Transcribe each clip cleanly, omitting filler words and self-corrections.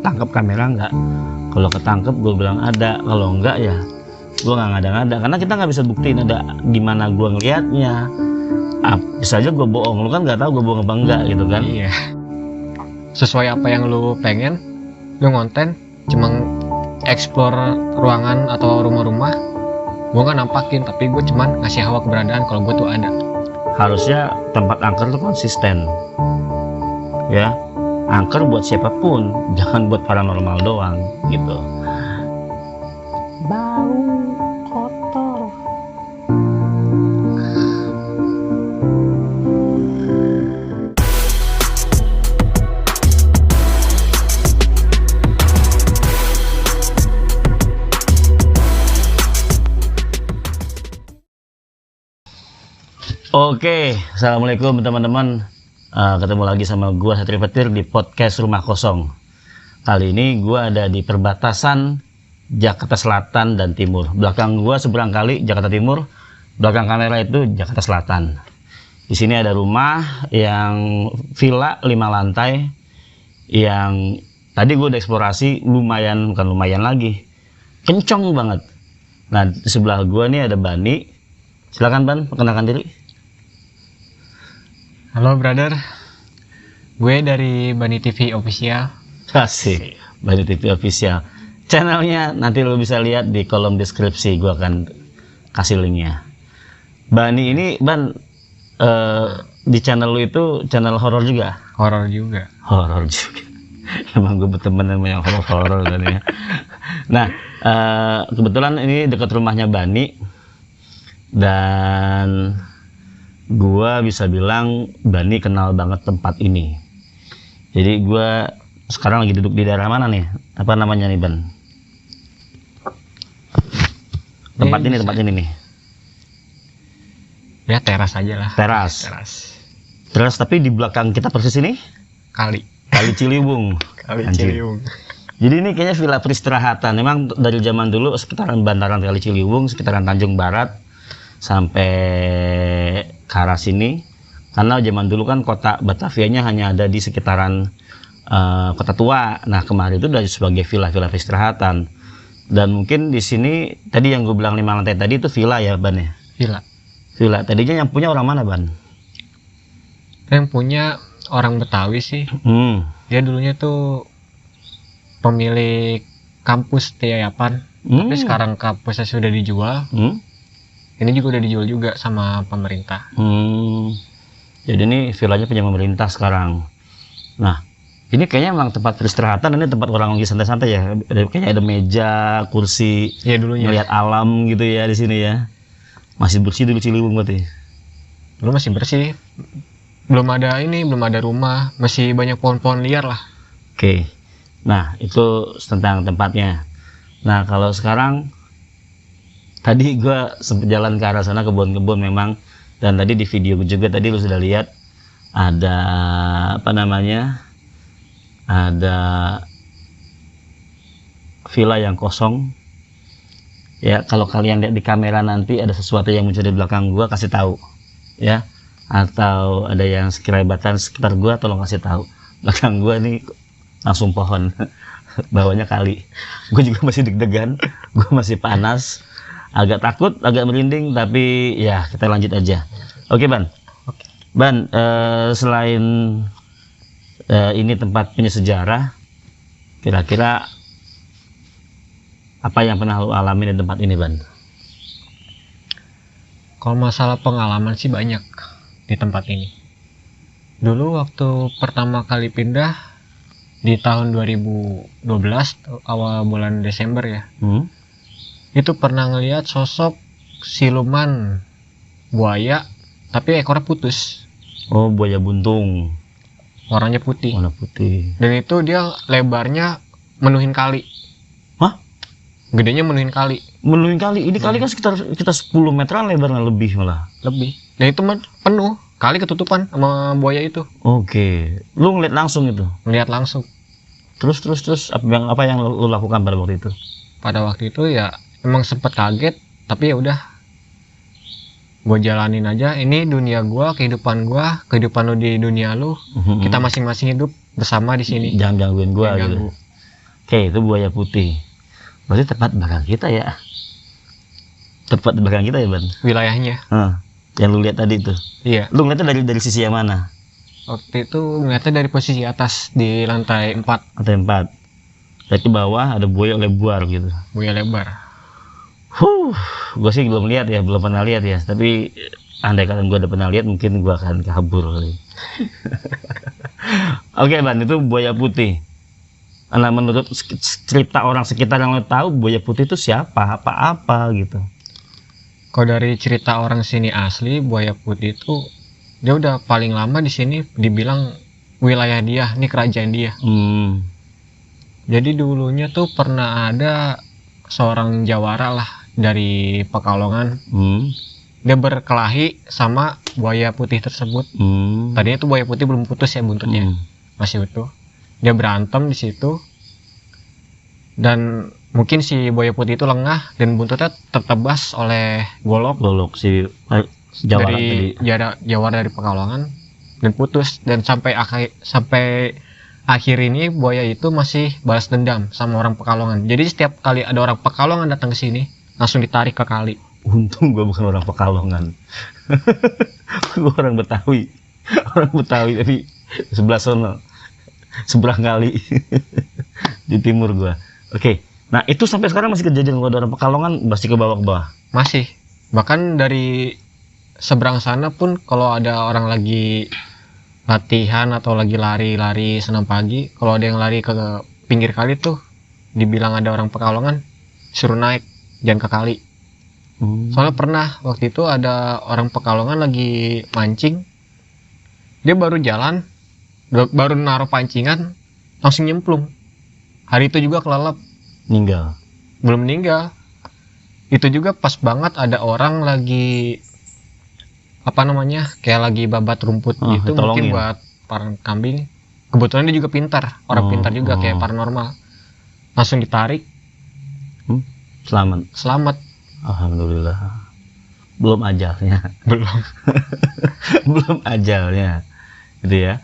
ketangkep kamera nggak. Kalau ketangkep gue bilang ada, kalau enggak ya gue nggak ngada-ngada, karena kita nggak bisa buktiin ada gimana gue ngelihatnya. Bisa aja gue bohong, lu kan nggak tahu gue bohong apa enggak gitu kan. Iya. Sesuai apa yang lu pengen, lu ngonten cuma explore ruangan atau rumah-rumah, gue nggak nampakin, tapi gue cuman ngasih hawa keberadaan kalau gue tuh ada. Harusnya tempat angker tuh konsisten ya, angker buat siapapun, jangan buat paranormal doang gitu. Bau kotor. Oke, assalamualaikum teman-teman. Ketemu lagi sama gua Satria Petir di podcast Rumah Kosong. Kali ini gua ada di perbatasan Jakarta Selatan dan Timur. Belakang gua seberang kali Jakarta Timur, belakang kamera itu Jakarta Selatan. Di sini ada rumah yang villa 5 lantai yang tadi gua udah eksplorasi, lumayan, bukan lumayan lagi, kencong banget. Nah, di sebelah gua nih ada Bani. Silakan Ban, perkenalkan diri. Halo brother, gue dari Bani TV Official. Asik, Bani TV Official. Channelnya nanti lo bisa lihat di kolom deskripsi, gue akan kasih linknya. Bani ini, Ban, di channel lo itu channel horor juga? Horor juga. Horor juga. Emang gue berteman sama yang horor-horor kan ya. Nah, kebetulan ini dekat rumahnya Bani, dan gua bisa bilang Bani kenal banget tempat ini. Jadi gua sekarang lagi duduk di daerah mana nih? Apa namanya nih, Ban? Tempat ini nih. Ya teras aja lah. Teras. Teras. Tapi di belakang kita persis ini Kali Ciliwung. Kali Anjir. Ciliwung. Jadi ini kayaknya villa peristirahatan. Memang dari zaman dulu sekitaran bantaran Kali Ciliwung, sekitaran Tanjung Barat sampai ke arah sini, karena zaman dulu kan kota Batavianya hanya ada di sekitaran Kota Tua. Nah, kemarin itu dari sebagai villa-villa peristirahatan. Dan mungkin di sini tadi yang gue bilang 5 lantai tadi itu villa ya, Ban ya? Villa. Tadinya yang punya orang mana, Ban? Yang punya orang Betawi sih. Dia dulunya tuh pemilik kampus Tiayapan. Tapi sekarang kampusnya sudah dijual. Ini juga udah dijual juga sama pemerintah. Jadi ini villanya punya pemerintah sekarang. Nah, ini kayaknya memang tempat peristirahatan. Ini tempat orang lagi santai-santai ya. Kayaknya ada meja, kursi. Iya dulunya. Melihat alam gitu ya di sini ya. Masih bersih dulu Ciliwung berarti. Dulu masih bersih. Belum ada rumah. Masih banyak pohon-pohon liar lah. Oke. Nah, itu tentang tempatnya. Nah, kalau sekarang tadi gue sempat jalan ke arah sana, kebun-kebun memang, dan tadi di video juga tadi lu sudah lihat ada apa namanya, ada villa yang kosong ya. Kalau kalian lihat di kamera nanti ada sesuatu yang muncul di belakang gue, kasih tahu ya, atau ada yang sekelebatan sekitar gue, tolong kasih tahu. Belakang gue nih langsung pohon, bawahnya kali. Gue juga masih deg-degan, gue masih panas, agak takut, agak merinding, tapi ya kita lanjut aja. Oke, Ban. Ban, selain ini tempat punya sejarah, kira-kira apa yang pernah lo alami di tempat ini, Ban? Kalau masalah pengalaman sih banyak di tempat ini. Dulu waktu pertama kali pindah di tahun 2012, awal bulan Desember ya. Itu pernah ngelihat sosok siluman buaya, tapi ekornya putus. Oh, buaya buntung. Warnanya putih. Warna putih. Dan itu dia lebarnya menuhin kali. Hah? Gedenya menuhin kali. Menuhin kali. Ini kali kan sekitar 10 meteran lebarnya, lebih malah. Lebih. Dan itu penuh. Kali ketutupan sama buaya itu. Oke. Lu ngeliat langsung itu? Ngeliat langsung. Terus apa yang lu lakukan pada waktu itu? Pada waktu itu ya emang sempat kaget, tapi ya udah, gue jalanin aja. Ini dunia gue, kehidupan lu di dunia lu. Kita masing-masing hidup bersama di sini. Jangan gangguin gue gitu. Oke, itu buaya putih. Berarti tepat belakang kita ya. Tepat belakang kita ya, Ban. Wilayahnya. Yang lu lihat tadi itu. Iya. Lu ngeliatnya dari sisi yang mana? Waktu itu ngeliatnya dari posisi atas di lantai 4. Lantai 4. Berarti bawah ada buaya lebar gitu. Buaya lebar. Gue sih belum lihat ya, belum pernah lihat ya. Tapi andai kata gue udah pernah lihat, mungkin gue akan kabur kali. Oke, Ban, itu buaya putih. Nah, menurut cerita orang sekitar yang lo tahu, buaya putih itu siapa, apa-apa gitu. Kalau dari cerita orang sini asli, buaya putih itu dia udah paling lama di sini, dibilang wilayah dia, ini kerajaan dia. Jadi dulunya tuh pernah ada seorang jawara lah dari Pekalongan. Dia berkelahi sama buaya putih tersebut. Tadinya tuh buaya putih belum putus ya buntutnya, masih utuh. Dia berantem di situ, dan mungkin si buaya putih itu lengah dan buntutnya tertebas oleh golok si jawara dari jawara dari Pekalongan dan putus. Dan sampai akhir ini buaya itu masih balas dendam sama orang Pekalongan. Jadi setiap kali ada orang Pekalongan datang ke sini, langsung ditarik ke kali. Untung gue bukan orang Pekalongan. Gue orang Betawi tapi sebelah sono, seberang kali. Di timur gue. Oke. Nah, itu sampai sekarang masih kejadian kalau ada orang Pekalongan masih ke bawah. Masih. Bahkan dari seberang sana pun kalau ada orang lagi latihan atau lagi lari senam pagi, kalau ada yang lari ke pinggir kali tuh dibilang ada orang Pekalongan, suruh naik, jangan ke kali. Soalnya pernah waktu itu ada orang Pekalongan lagi mancing, dia baru jalan, baru naruh pancingan, langsung nyemplung. Hari itu juga kelelep. Belum meninggal. Itu juga pas banget ada orang lagi kayak lagi babat rumput gitu, mungkin buat pakan kambing. Kebetulan dia juga pintar, orang pintar juga kayak paranormal. Langsung ditarik. Selamat. Alhamdulillah. Belum ajalnya. Belum ajalnya. Gitu ya.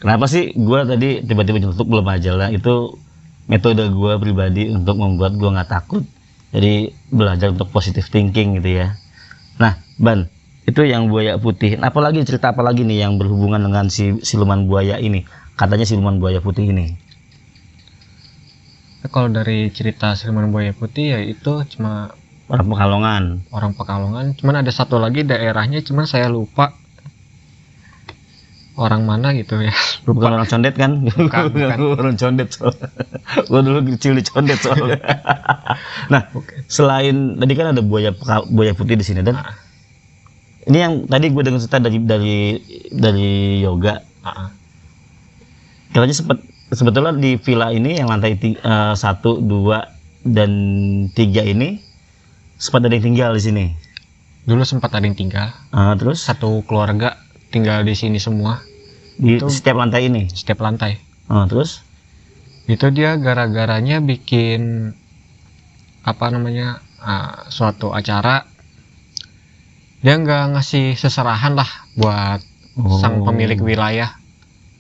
Kenapa sih gue tadi tiba-tiba nyelutuk belum ajalnya? Itu metode gue pribadi untuk membuat gue nggak takut. Jadi belajar untuk positive thinking gitu ya. Nah, Ban, itu yang buaya putih. Apalagi cerita apa lagi nih yang berhubungan dengan si siluman buaya ini? Katanya siluman buaya putih ini. Kalau dari cerita siluman buaya putih ya itu cuma orang Pekalongan. Cuman ada satu lagi daerahnya, cuman saya lupa orang mana gitu ya. Bukan orang Condet kan? Bukan. Orang Condet soalnya. Gue dulu kecil di Condet soalnya. Nah, selain tadi kan ada buaya putih di sini, dan ini yang tadi gue dengar cerita dari Yoga. Katanya sebetulnya di villa ini yang lantai 1, 2, dan 3 ini sempat ada yang tinggal di sini. Dulu sempat ada yang tinggal. Terus satu keluarga tinggal di sini semua. Di setiap lantai ini? Setiap lantai. Terus? Itu dia gara-garanya bikin suatu acara. Dia nggak ngasih seserahan lah buat sang pemilik wilayah.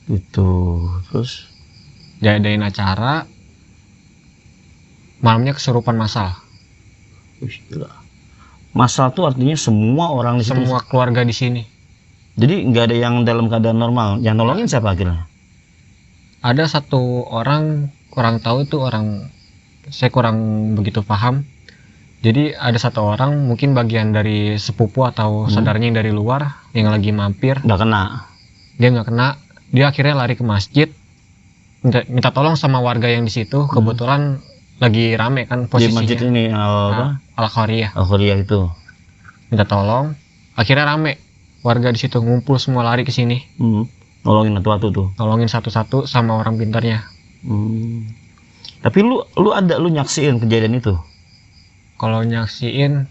Itu. Terus? Diadain acara, malamnya kesurupan massal. Massal tuh artinya semua orang di sini. Semua keluarga di sini. Jadi nggak ada yang dalam keadaan normal. Yang nolongin siapa akhirnya? Ada satu orang, kurang tahu itu orang, saya kurang begitu paham. Jadi ada satu orang, mungkin bagian dari sepupu atau saudaranya yang dari luar, yang lagi mampir. Nggak kena. Dia nggak kena. Dia akhirnya lari ke masjid, minta tolong sama warga yang di situ. Kebetulan lagi rame kan posisinya. Di masjid ini Al-Khoriyah. Al-Khoriyah itu. Minta tolong, akhirnya rame. Warga di situ ngumpul semua lari ke sini. Nolongin satu-satu tuh. Nolongin satu-satu sama orang pintarnya. Tapi lu nyaksiin kejadian itu? Kalau nyaksiin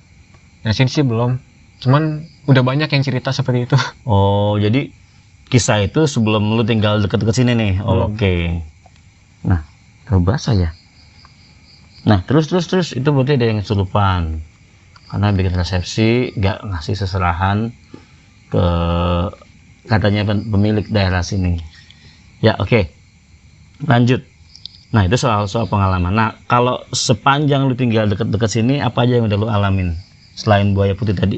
sih belum. Cuman udah banyak yang cerita seperti itu. Oh, jadi kisah itu sebelum lu tinggal deket-deket sini nih. Oke. Nah, kalau bahasa ya. Nah, terus itu berarti ada yang kesurupan. Karena bikin resepsi, gak ngasih seserahan ke katanya pemilik daerah sini. Ya, oke. Lanjut. Nah itu soal pengalaman. Nah kalau sepanjang lu tinggal deket-deket sini, apa aja yang udah lu alamin selain buaya putih tadi?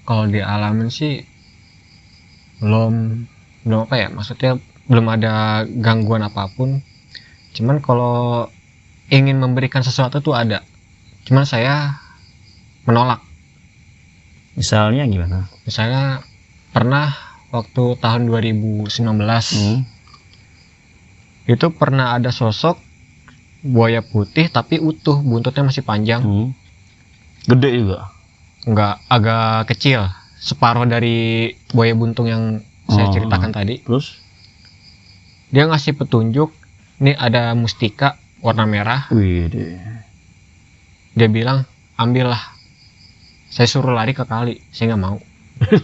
Kalau dialamin sih belum belum apa ya, maksudnya belum ada gangguan apapun. Cuman kalau ingin memberikan sesuatu tuh ada, cuman saya menolak. Misalnya gimana? Misalnya pernah waktu tahun 2019 itu pernah ada sosok buaya putih tapi utuh, buntutnya masih panjang. Gede juga. Enggak, agak kecil, separuh dari buaya buntung yang saya ceritakan tadi. Terus? Dia ngasih petunjuk, ini ada mustika warna merah. Wih. Dia bilang, ambillah. Saya suruh lari ke kali, saya nggak mau.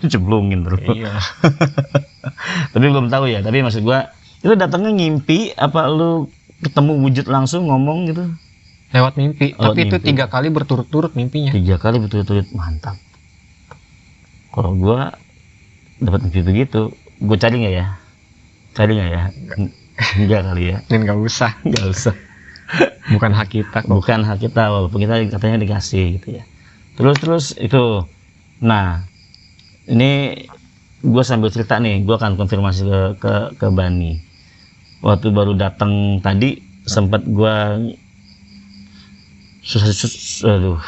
Ceblungin terus. Iya. Tapi belum tahu ya. Tapi maksud gua, itu datangnya ngimpi apa lu ketemu wujud langsung ngomong gitu? Lewat mimpi. Lewat Tapi itu mimpi. 3 kali berturut-turut mimpinya. 3 kali betul-betul mantap. Kalau gua dapat mimpi begitu, gua cari nggak ya? Cari nggak ya? Enggak kali ya. Dan nggak usah. Nggak usah. Bukan hak kita kok. Bukan hak kita, walaupun kita katanya dikasih gitu ya. Terus itu. Nah, ini gua sambil cerita nih, gua akan konfirmasi ke Bani. Waktu baru datang tadi sempat gua aduh,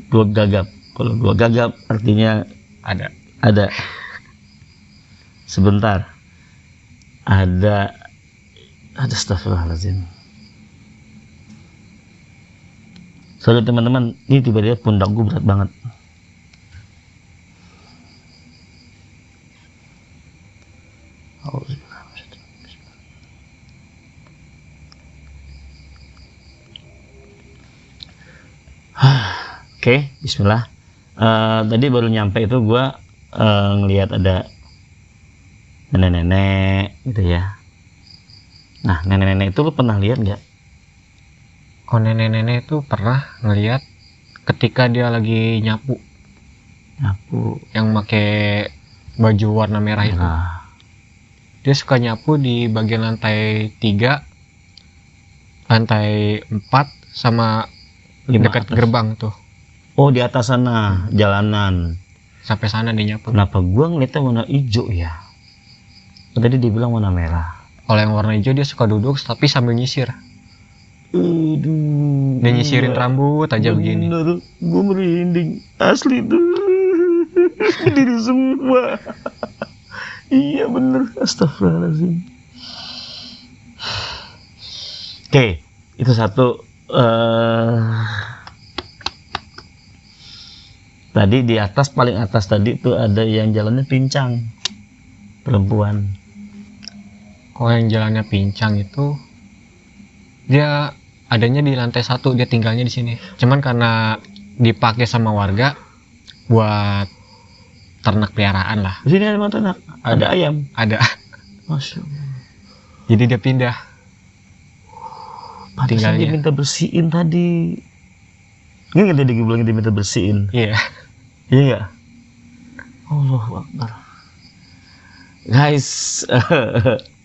gua gagap. Kalau gua gagap artinya ada sebentar ada astagfirullahaladzim. Sorry teman-teman, ini tiba-tiba pundak gue berat banget. Oke, bismillah. Tadi baru nyampe itu gue ngelihat ada nenek-nenek gitu ya. Nah, nenek-nenek itu lu pernah lihat nggak? Kalau nenek-nenek itu pernah ngelihat ketika dia lagi nyapu yang pakai baju warna merah itu. Nah, Dia suka nyapu di bagian lantai 3, lantai 4 sama dekat atas. gerbang tuh. Oh, di atas sana jalanan. Sampai sana dia nyapu. Kenapa gua ngeliatnya warna hijau ya? Tadi dibilang warna merah. Kalau yang warna hijau dia suka duduk tapi sambil nyisir. Aduh. Dia nyisirin rambut aja begini. Bener, gue merinding asli tuh. Diri semua. Iya bener, astagfirullahaladzim. Oke, itu satu. Tadi di atas, paling atas tadi tuh ada yang jalannya pincang, perempuan. Kalau yang jalannya pincang itu dia adanya di lantai 1, dia tinggalnya di sini. Cuman karena dipakai sama warga buat ternak peliharaan lah. Di sini ada ternak, ada ayam. Ada. Masya Allah. Jadi dia pindah. Pantesan Tinggalnya. dia minta bersihin tadi. Ini nggak tadi gue bilang dia minta bersihin. Iya. Iya nggak? Allahu Akbar. Guys,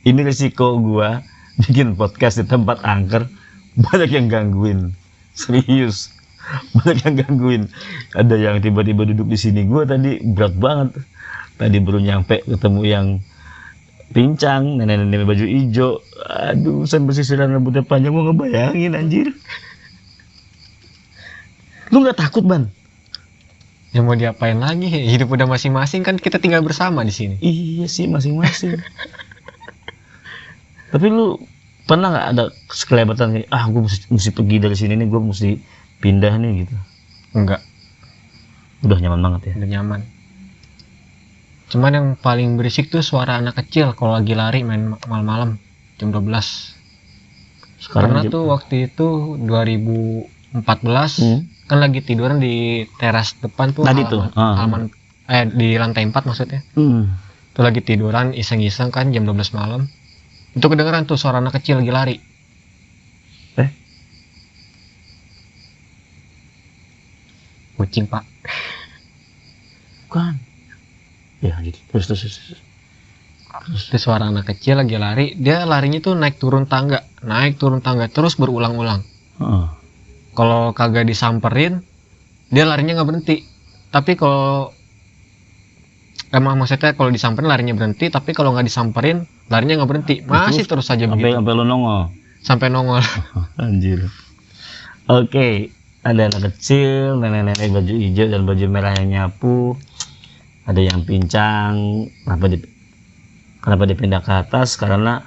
ini resiko gua bikin podcast di tempat angker, banyak yang gangguin. Serius, banyak yang gangguin. Ada yang tiba-tiba duduk di sini. Gua tadi berat banget. Tadi baru nyampe ketemu yang pincang, nenek-nenek baju hijau. Aduh, sampai sisiran rambutnya panjang, gua ngebayangin anjir. Lu nggak takut, Ban? Ya mau diapain lagi? Hidup udah masing-masing kan, kita tinggal bersama di sini. Iya sih, masing-masing. Tapi lu pernah nggak ada sekelebatan kayak, gue mesti pergi dari sini nih, gue mesti pindah nih gitu? Enggak, Udah nyaman banget ya. udah nyaman. Cuman yang paling berisik tuh suara anak kecil kalau lagi lari main malam-malam jam 12. Sekarang Karena tuh waktu itu 2014 kan lagi tiduran di teras depan tuh. Tadi halaman, di lantai 4 maksudnya. Tuh lagi tiduran iseng-iseng kan jam 12 malam. Itu kedengeran tuh suara anak kecil lagi lari. Kucing, Pak. Bukan. Ya gitu. Terus. Itu suara anak kecil lagi lari. Dia larinya tuh naik turun tangga terus berulang-ulang. Heeh. Kalau kagak disamperin, dia larinya nggak berhenti. Tapi kalau maksudnya kalau disamperin larinya berhenti, tapi kalau nggak disamperin larinya nggak berhenti. Masih terus saja begitu. Sampai lu nongol. Sampai nongol. Anjir. Oke, ada anak kecil, nenek-nenek baju hijau dan baju merah yang nyapu. Ada yang pincang. Kenapa dipindah ke atas? Karena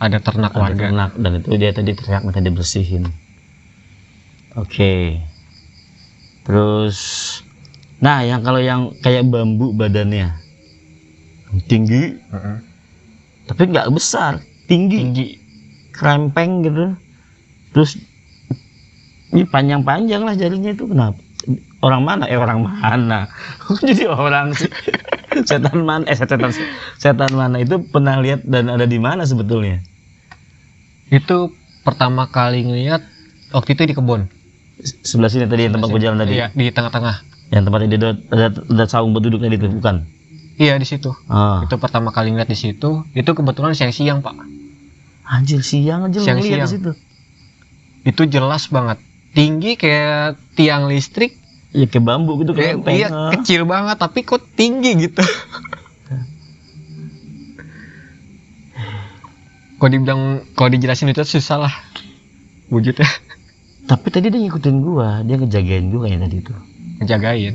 Ada ternak ada warga. ternak, dan itu dia tadi teriak minta dibersihin. Oke. Terus, nah kalau yang kayak bambu badannya tinggi, Heeh. tapi nggak besar, tinggi, krempeng gitu. Terus ini panjang-panjang lah jarinya itu, kenapa? Orang mana? Orang mana? Jadi orang sih. Setan mana itu pernah lihat dan ada di mana sebetulnya? Itu pertama kali ngeliat waktu itu di kebun. Sebelah sini tadi yang tempat gue jalan tadi. Iya, di tengah-tengah. Yang tempat ini ada saung buat duduk tadi itu, bukan? Iya, di situ. Ah. Itu pertama kali ngeliat di situ. Itu kebetulan siang-siang, Pak. Anjir, siang aja lu Siang-siang. ngeliat di situ. Itu jelas banget. Tinggi kayak tiang listrik. Ya kayak bambu gitu, kayak Iya, kecil banget tapi kok tinggi gitu. Kalau dijelasin itu susah lah wujudnya. Tapi tadi dia ngikutin gua, dia ngejagain gua kayaknya tadi itu. Ngejagain.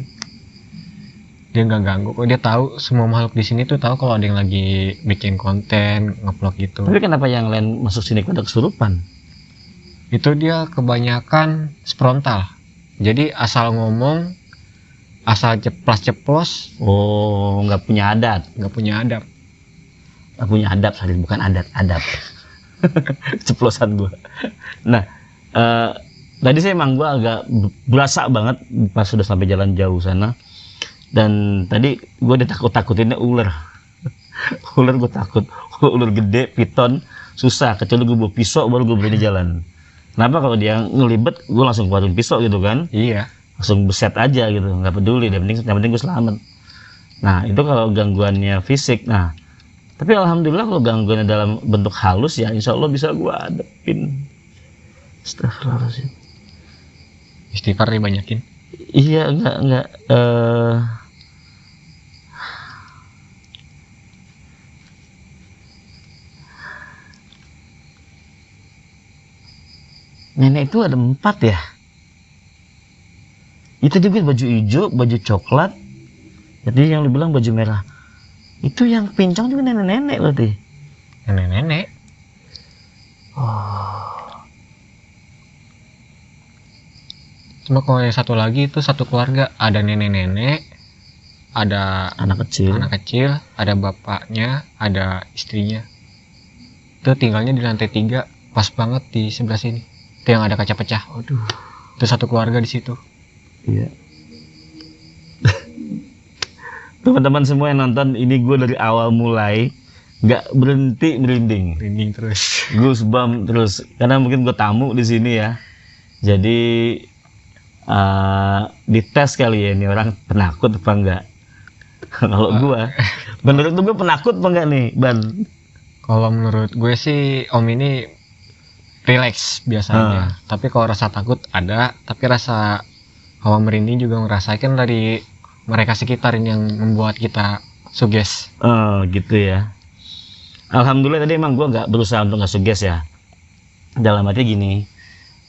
Dia nggak ganggu kok. Dia tahu semua makhluk di sini tuh tahu kalau ada yang lagi bikin konten, ngevlog gitu. Tapi kenapa yang lain masuk sini pada kesurupan? Itu dia kebanyakan frontal. Jadi asal ngomong, asal ceplos-ceplos, Oh, nggak punya adat. nggak punya adab. Nggak punya adab, Salin, bukan adab. Ceplosan gua. Nah, tadi saya emang gua agak berasa banget pas sudah sampai jalan jauh sana. Dan tadi gua ditakut-takutinnya ular. Ular gua takut. Ular gede, piton, susah. Kecuali gua bawa pisau baru gua berani jalan. Kenapa? Kalau dia ngelibet, gue langsung keluarin pisau gitu kan, Iya. langsung beset aja gitu, nggak peduli, yang penting gue selamat. Nah itu kalau gangguannya fisik. Nah tapi alhamdulillah kalau gangguannya dalam bentuk halus ya insya Allah bisa gue hadapin. Astagfirullahaladzim. Istighfar dibanyakin. Iya, enggak. Nenek itu ada 4 ya. Itu juga baju hijau, baju coklat. Jadi yang dibilang baju merah. Itu yang pincang juga nenek-nenek berarti. Nenek-nenek. Cuma kalau yang satu lagi itu satu keluarga, ada nenek-nenek, ada Anak kecil. anak kecil, ada bapaknya, ada istrinya. Itu tinggalnya di lantai 3, pas banget di sebelah sini. Itu yang ada kaca pecah. Waduh. Itu satu keluarga di situ. Iya. Teman-teman semua yang nonton ini, gue dari awal mulai nggak berhenti merinding. Merinding terus. Goosebumps terus. Karena mungkin gue tamu di sini ya. Jadi dites kali ya ini orang penakut apa enggak. Kalau gue, menurut lu gue penakut apa enggak nih, Ban? Kalau menurut gue sih Om ini relax biasanya. Tapi kalau rasa takut ada, tapi rasa hawa merinding juga ngerasain dari mereka sekitar yang membuat kita suges. Oh gitu ya. Alhamdulillah tadi emang gue nggak berusaha untuk nggak suges ya. Dalam arti gini,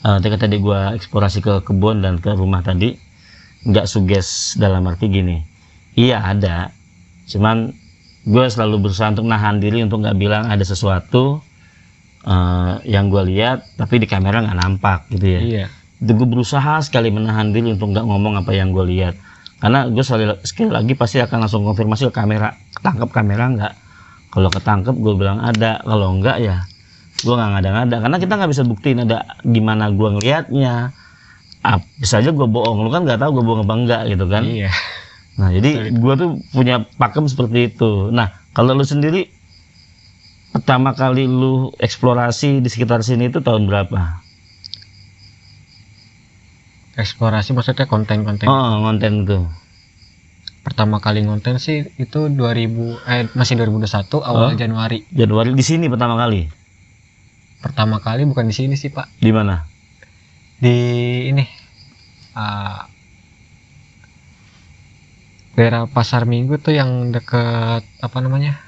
ketika tadi gue eksplorasi ke kebun dan ke rumah tadi, nggak suges dalam arti gini. Iya ada, cuman gue selalu berusaha untuk nahan diri untuk nggak bilang ada sesuatu yang gue lihat, tapi di kamera nggak nampak gitu ya. Iya. Itu gue berusaha sekali menahan diri untuk nggak ngomong apa yang gue lihat, karena gue sekali lagi pasti akan langsung konfirmasi ke kamera, ketangkep kamera nggak. Kalau ketangkep gue bilang ada, kalau enggak ya gue nggak ngada-ngada, karena kita nggak bisa buktiin ada gimana gue ngelihatnya. Bisa aja gue bohong, lu kan nggak tahu gue bohong apa enggak gitu kan. Iya. Nah jadi gue tuh punya pakem seperti itu. Nah kalau lu sendiri pertama kali lu eksplorasi di sekitar sini itu tahun berapa? Eksplorasi maksudnya konten-konten. Oh konten tuh. pertama kali ngonten sih itu masih 2021 awal Januari. Januari di sini pertama kali. Pertama kali bukan di sini sih Pak, Di mana? di ini daerah Pasar Minggu tuh yang deket apa namanya,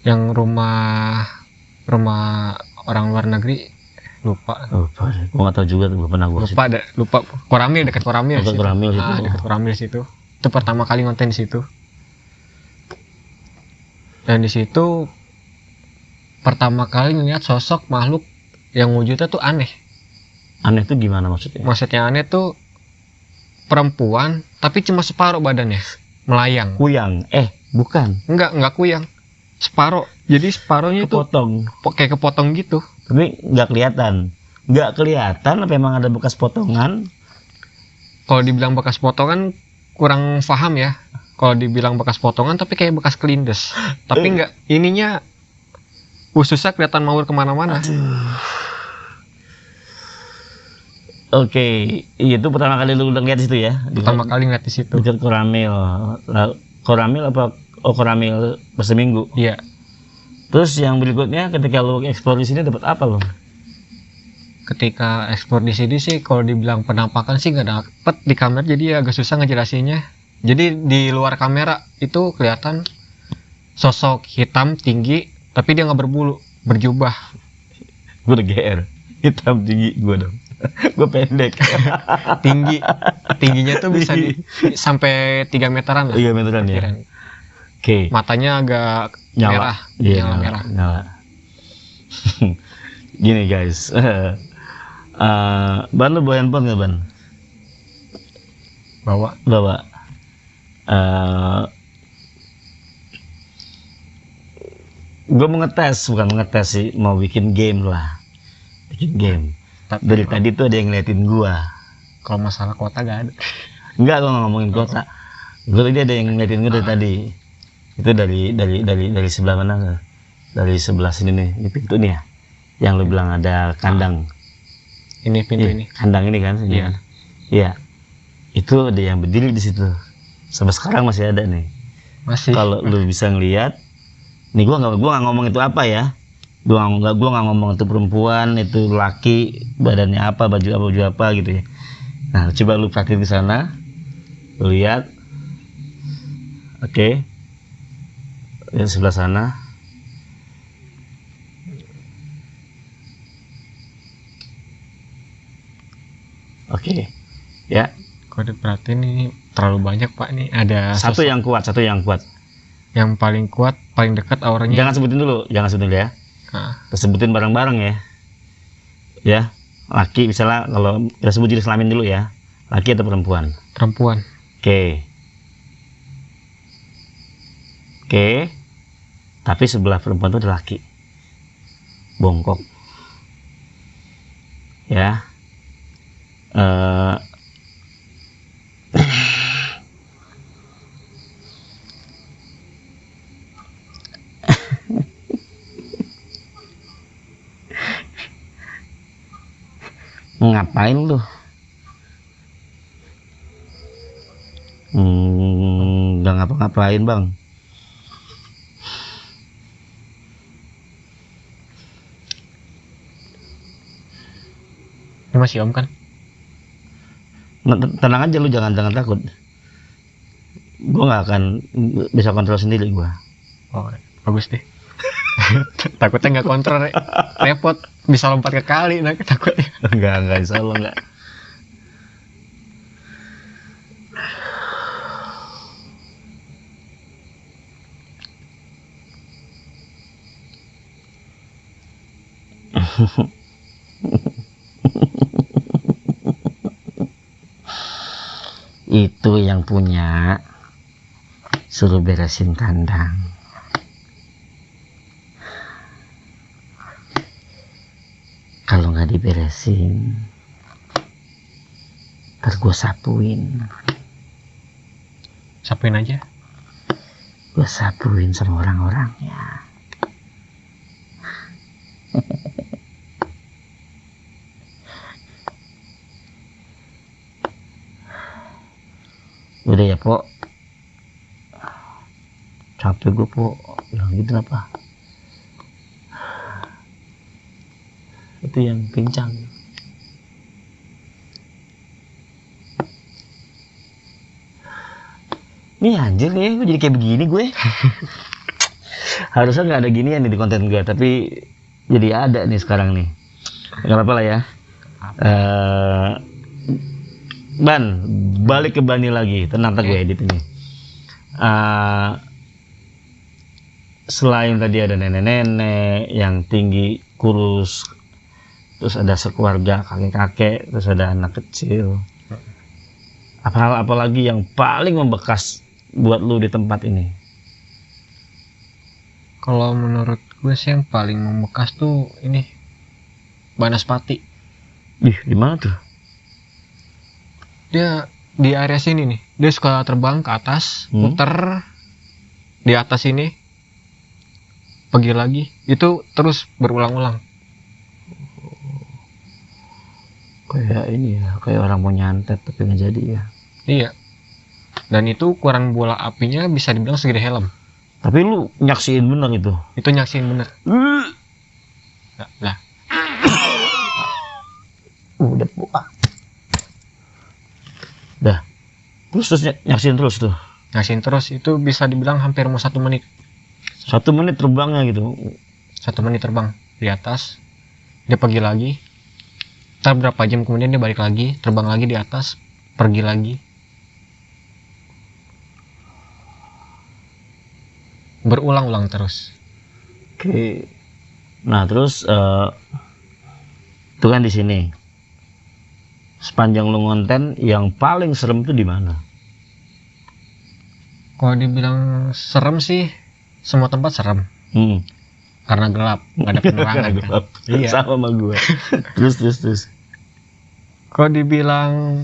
yang rumah orang luar negeri, lupa Gue nggak tahu juga tuh, belum pernah gue. lupa Koramil, dekat Koramil Dekat situ. Koramil situ. Dekat Koramil situ. Itu pertama kali ngonten di situ. Dan di situ pertama kali ngeliat sosok makhluk yang wujudnya tuh aneh. Aneh tuh gimana maksudnya? Maksudnya aneh tuh perempuan tapi cuma separuh badannya, melayang. Kuyang? Bukan. Enggak kuyang. Separuh. Jadi separuhnya itu Kepotong. kayak kepotong gitu. Tapi nggak kelihatan. Nggak kelihatan apa emang ada bekas potongan? Kalau dibilang bekas potongan kurang paham ya. Kalau dibilang bekas potongan tapi kayak bekas kelindes. Tapi enggak, ininya khususnya kelihatan mawur kemana-mana. Oke, itu pertama kali lu udah lihat situ ya? Pertama kali ngeliat di situ. Dekat Koramil. Koramil apa? Oh, Koramil Pasar Minggu. Iya. Terus yang berikutnya ketika lu eksplor di sini dapat apa lo? Ketika eksplor di sini sih kalau dibilang penampakan sih nggak dapet di kamera, jadi agak susah ngejelasinnya. Jadi di luar kamera itu kelihatan sosok hitam tinggi tapi dia nggak berbulu, berjubah. Gue udah GR. Hitam tinggi gue dong. Gue pendek. Tingginya tuh bisa sampai 3 meteran lah. 3 meteran ya. Oke. Matanya agak merah. Iya, merah. Nyala. Gini guys. Ban lu bawa handphone nggak, Ban? Bawa. Gue mau ngetes, bukan mengetes sih, mau bikin game lah. Bikin game. Dari tadi tuh ada yang ngeliatin gua. Kalau masalah kota gak ada. Enggak, gua nggak ngomongin kota. Gue tadi ada yang ngeliatin gua dari tadi. Itu dari sebelah mana? Dari sebelah sini nih, ini pintu nih ya. Yang lu bilang ada kandang. Ini pintu ini. Kandang ini kan? Iya. Iya. Itu ada yang berdiri di situ. Sampai sekarang masih ada nih. Masih. Kalau lu bisa ngelihat, nih gua nggak ngomong itu apa ya. Gua nggak ngomong itu perempuan, itu laki, badannya apa, baju apa gitu ya. Nah, coba lu praktik di sana. Lu lihat. Oke. Lihat sebelah sana. Oke. Ya. Kalau diperhatiin ini terlalu banyak Pak, nih ada Satu yang kuat. Yang paling kuat, paling dekat auranya. Jangan sebutin dulu ya. Kita sebutin bareng-bareng ya. Ya, laki misalnya, kalau kita sebut jenis kelamin dulu ya. Laki atau perempuan? Perempuan. Oke. Tapi sebelah perempuan itu ada laki. Bongkok. Ya. Ngapain lu? Nggak ngapa-ngapain bang. Ini masih om kan? Tenang aja lu, jangan takut. Gue nggak akan bisa kontrol sendiri gue. Oh, bagus deh. Takutnya nggak kontrol, repot, bisa lompat ke kali, nah takutnya. Enggak, insya Allah enggak. Itu yang punya suruh beresin kandang. Kalau nggak diberesin, ntar gue sapuin. Sapuin aja. Gue sapuin sama orang-orangnya. Udah ya po, capek gue po, bilang gitu apa? Itu yang pincang. Ini anjir nih, gue jadi kayak begini gue. Harusnya nggak ada ginian nih di konten gue, tapi jadi ada nih sekarang nih. Gak apa-apa lah ya. Ban, balik ke Bani lagi. Tenang, gue edit ini. Selain tadi ada nenek-nenek yang tinggi, kurus, terus ada sekeluarga kakek-kakek, terus ada anak kecil. Apalagi yang paling membekas buat lu di tempat ini? Kalau menurut gue sih yang paling membekas tuh ini Banaspati. Ih, di mana tuh? Dia di area sini nih. Dia suka terbang ke atas, muter di atas ini, pergi lagi. Itu terus berulang-ulang. Kayak ini ya, kayak orang mau nyantet tapi nggak jadi ya. Iya. Dan itu ukuran bola apinya bisa dibilang segede helm. Tapi lu nyaksiin bener itu? Itu nyaksiin bener. Lah. Udah buah. Dah. Terus nyaksiin terus tuh? Nyaksiin terus, itu bisa dibilang hampir mau 1 menit. 1 menit terbangnya gitu? 1 menit terbang di atas. Dia pergi lagi. Ntar berapa jam kemudian dia balik lagi, terbang lagi di atas, pergi lagi. Berulang-ulang terus. Oke. Nah terus itu kan di sini. Sepanjang lu ngonten yang paling serem tuh di mana? Kalau dibilang serem sih, semua tempat serem. Karena gelap, nggak ada penerangan. Kan? Iya. Sama sama gue. terus. Kalau dibilang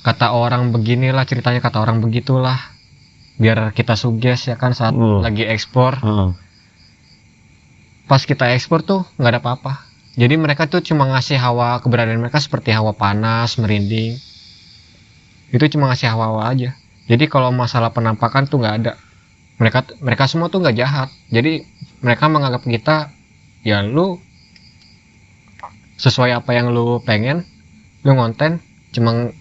kata orang beginilah ceritanya, kata orang begitulah, biar kita suges ya kan saat lagi ekspor. Pas kita ekspor tuh nggak ada apa-apa. Jadi mereka tuh cuma ngasih hawa, keberadaan mereka seperti hawa panas, merinding. Itu cuma ngasih hawa-hawa aja. Jadi kalau masalah penampakan tuh nggak ada. Mereka semua tuh nggak jahat. Jadi mereka menganggap kita, ya lu sesuai apa yang lu pengen, lu ngonten, cuma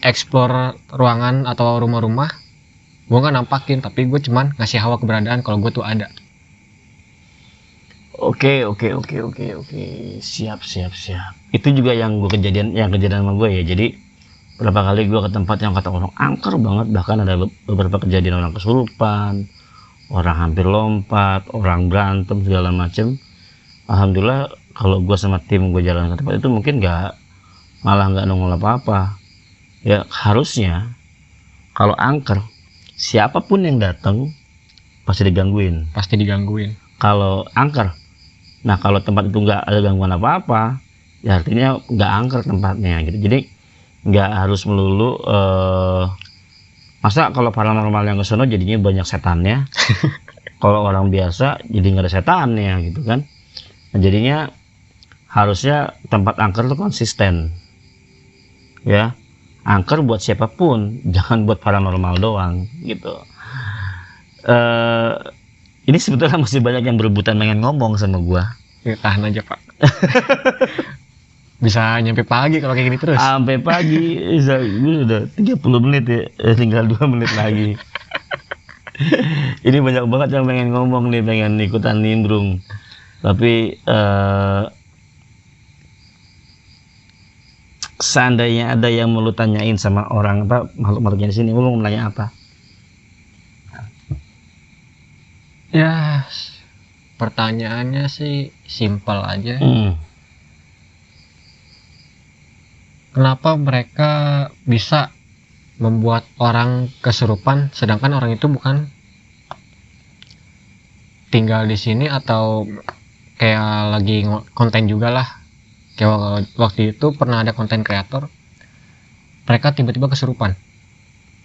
explore ruangan atau rumah-rumah. Gue nggak nampakin, tapi gue cuman ngasih hawa keberadaan kalau gue tuh ada. Oke. Siap. Itu juga yang kejadian sama gue ya. Jadi berapa kali gue ke tempat yang kata orang angker banget, bahkan ada beberapa kejadian orang kesurupan, orang hampir lompat, orang berantem segala macem. Alhamdulillah kalau gue sama tim gue jalan ke tempat itu mungkin malah nggak nongol apa-apa. Ya harusnya kalau angker siapapun yang datang pasti digangguin. Kalau angker, nah kalau tempat itu nggak ada gangguan apa-apa, ya artinya nggak angker tempatnya gitu. Jadi nggak harus melulu masa kalau paranormal yang kesono jadinya banyak setannya. Kalau orang biasa jadi nggak ada setannya gitu kan. Nah, jadinya harusnya tempat angker itu konsisten ya, angker buat siapapun, jangan buat paranormal doang gitu. Ini sebetulnya masih banyak yang berebutan pengen ngomong sama gua. Ya, tahan aja pak. Bisa nyampe pagi kalau kayak gini terus. Sampai pagi, udah 30 menit ya, tinggal 2 menit lagi. Ini banyak banget yang pengen ngomong nih, pengen ikutan nimbrung. Tapi seandainya ada yang mau lu tanyain sama orang apa makhluk-makhluknya di sini, lu mau nanya apa? Ya, pertanyaannya sih simpel aja. Kenapa mereka bisa membuat orang kesurupan sedangkan orang itu bukan tinggal di sini atau kayak lagi konten juga lah. Kayak waktu itu pernah ada konten kreator, mereka tiba-tiba kesurupan.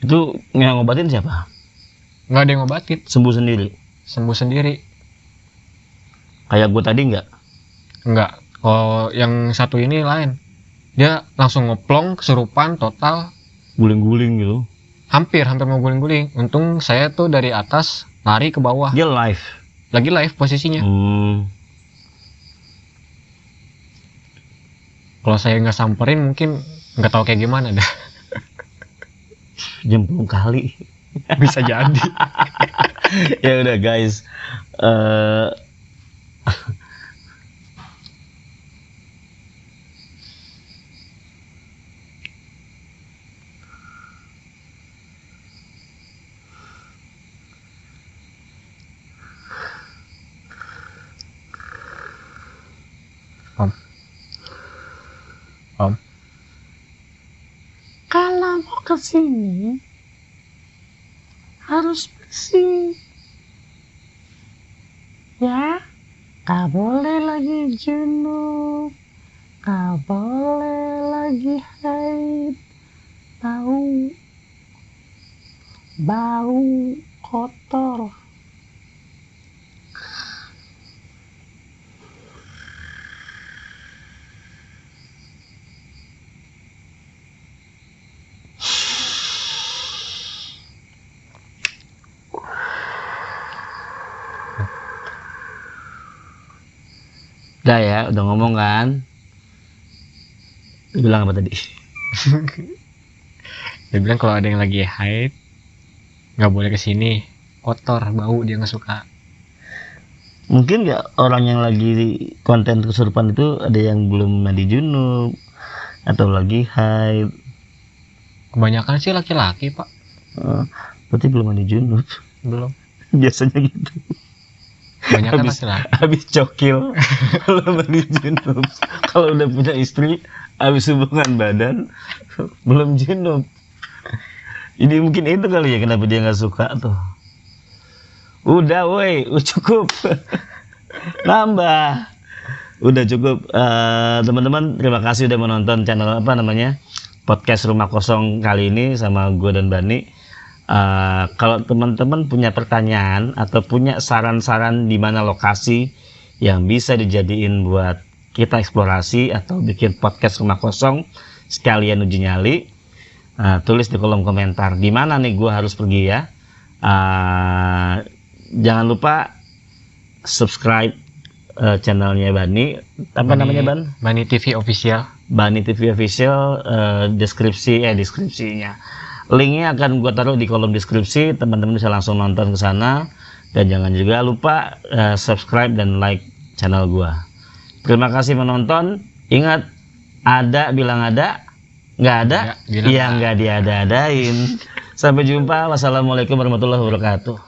Itu yang ngobatin siapa? Nggak ada yang ngobatin. Sembuh sendiri. Kayak gue tadi nggak? Nggak. Kalau yang satu ini lain. Dia langsung ngeplong, kesurupan total. Guling-guling gitu. hampir mau guling-guling. Untung saya tuh dari atas lari ke bawah. Dia live. Lagi live posisinya. Kalau saya nggak samperin mungkin nggak tahu kayak gimana dah. Jempol kali. Bisa jadi. Ya udah guys. Om. Kalau mau ke sini harus bersih. Ya, gak boleh lagi junub, gak boleh lagi haid. Tahu? Bau kotor. Udah ya, udah ngomong kan? Lu bilang apa tadi? Dia bilang kalau ada yang lagi haid nggak boleh kesini, kotor, bau, dia nggak suka. Mungkin nggak orang yang lagi di konten kesurupan itu ada yang belum mandi junub atau lagi haid. Kebanyakan sih laki-laki, Pak. Berarti belum mandi junub. Belum. Biasanya gitu. Kebanyakan Habis- laki-laki. Habis cokil kalau mandi junub. Kalau udah punya istri, habis hubungan badan belum junub. Jadi mungkin itu kali ya kenapa dia nggak suka tuh. Udah woi, cukup. Nambah. Udah cukup. Teman-teman, terima kasih udah menonton channel podcast Rumah Kosong kali ini sama gue dan Bani. Kalau teman-teman punya pertanyaan atau punya saran-saran di mana lokasi yang bisa dijadiin buat kita eksplorasi atau bikin podcast Rumah Kosong sekalian uji nyali, tulis di kolom komentar di mana nih gue harus pergi ya. Jangan lupa subscribe channelnya Bani. Apa namanya Ban? Bani TV Official. Bani TV Official. Deskripsinya. Linknya akan gue taruh di kolom deskripsi. Teman-teman bisa langsung nonton ke sana. Dan jangan juga lupa subscribe dan like channel gue. Terima kasih menonton. Ingat, ada bilang ada, nggak ada, Bilang ya nggak diada-adain. Sampai jumpa. Wassalamualaikum warahmatullahi wabarakatuh.